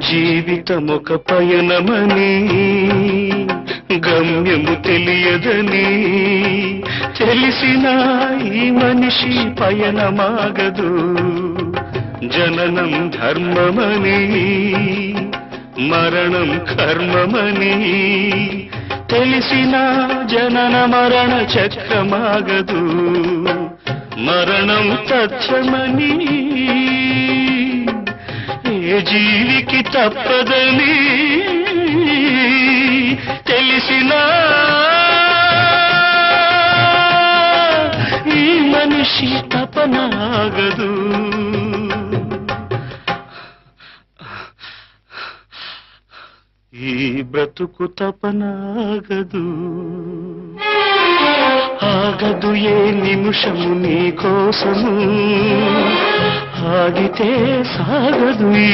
జీవితమొక పయనమని గమ్యము తెలియదని తెలిసిన ఈ మనిషి పయనమాగదు. జననం ధర్మమని మరణం కర్మమని తెలిసిన జనన మరణ చక్రమాగదు. మరణం తథ్యమని ఏ జీవికి తప్పదని తెలిసిన ఈ మనిషి తపనాగదు. ఈ బ్రతుకు తపనాగదు. ఆగదు ఏ నిమిషము నీ కోసము, ఆగితే సాగదు ఈ